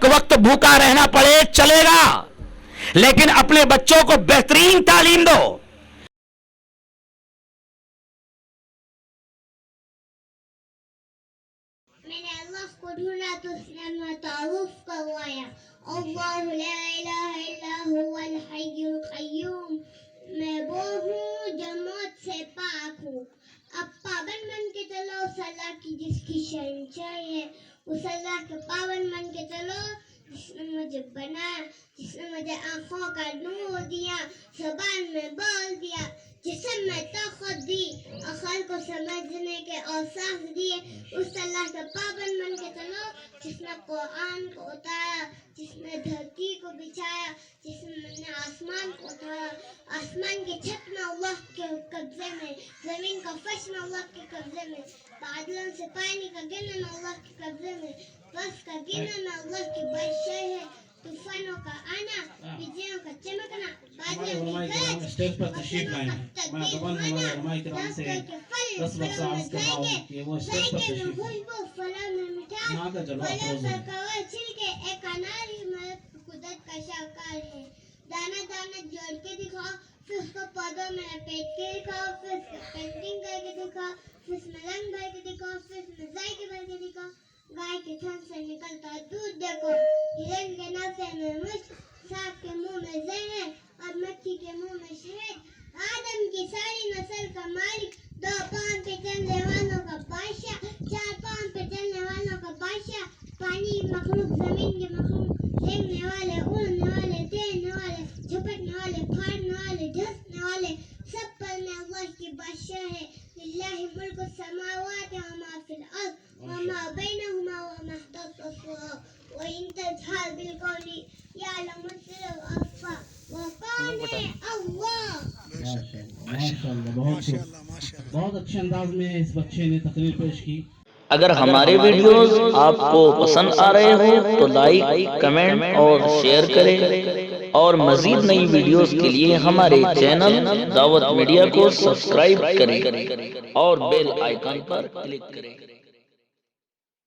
ایک وقت بھوکا رہنا پڑے چلے گا، لیکن اپنے بچوں کو بہترین تعلیم دو۔ میں نے اللہ کو ڈھونڈا تو اس نے اپنا تعارف کروایا، اللہ لا الہ الا هو الحی القیوم، میں وہ ہوں جو موت سے پاک ہوں۔ اب پابند بن کے چلو اس اللہ کی جس کی شہنشاہی ہے، اس اللہ کے پابند بن کے چلو جس نے مجھے بنایا، جس نے مجھے آنکھوں کا نور دیا، زبان میں بول دیا، جسم میں طاقت دی، عقل کو سمجھنے کے اوصاف دیے، اس اللہ کے پابند بن کے چلو جس نے قرآن کو اتارا، جس نے دھرتی کو بچھایا، جس نے آسمان کو اتارا، آسمان کی چھت میں اللہ کے قبضے میں، زمین کا فرش میں اللہ کے قبضے میں، بادلوں سے پانی کا گرنا اللہ کے قبضے میں، برف کا گرنا اللہ کی بادشاہی ہے، طوفانوں کا آنا، بجلیوں کا چمکنا، بادلوں کی گرج، بادلوں کا تقدیر ہونا، دس کر کے پھل پھلوں میں ذائقے، ذائقے میں خوشبو، پھلوں میں مٹھاس، پھلوں پر کور چھلکے، ایک اناری مرد قدرت کا شاہکار ہے۔ دانا دانا جوڑ کے دکھاؤ، پھر اس کو پودوں میں لپیٹ کے دکھاؤ، پھر اس کو پینٹنگ کر کے دکھاؤ، پھر اس میں رنگ بھر کے دکھاؤ، پھر اس میں ذائقے بھر کے دکھاؤ۔ گائے کے تھن سے نکلتا دودھ دیکھو، ہرن کے نافے میں مشک، سانپ کے منہ میں زہر اور مکھی کے منہ میں شہد۔ آدم کی ساری نسل کا مالک، دو پاؤں پہ چلنے والوں کا بادشاہ، چار پاؤں پہ چلنے والوں کا بادشاہ، پانی کی مخلوق، زمین کی مخلوق، رینگنے والے، اڑنے والے، تیرنے والے، جھپٹنے والے، پھاڑنے والے، دھسنے والے، سب پر میں اللہ کی بادشاہ ہے۔ للہ ملک السماوات وما فی الارض وما بینہما وما تحت الثرى وإن تجهر بالقول يعلم السر وأخفى وكان اللہ۔ ماشاءاللہ بہت اچھے انداز میں اس بچے نے تقریر پیش کی۔ اگر ہمارے ویڈیوز آپ کو پسند آ رہے ہوں تو لائک، کمنٹ اور شیئر کریں، اور مزید نئی ویڈیوز کے لیے ہمارے چینل دعوت میڈیا کو سبسکرائب کریں اور بیل آئیکن پر کلک کریں۔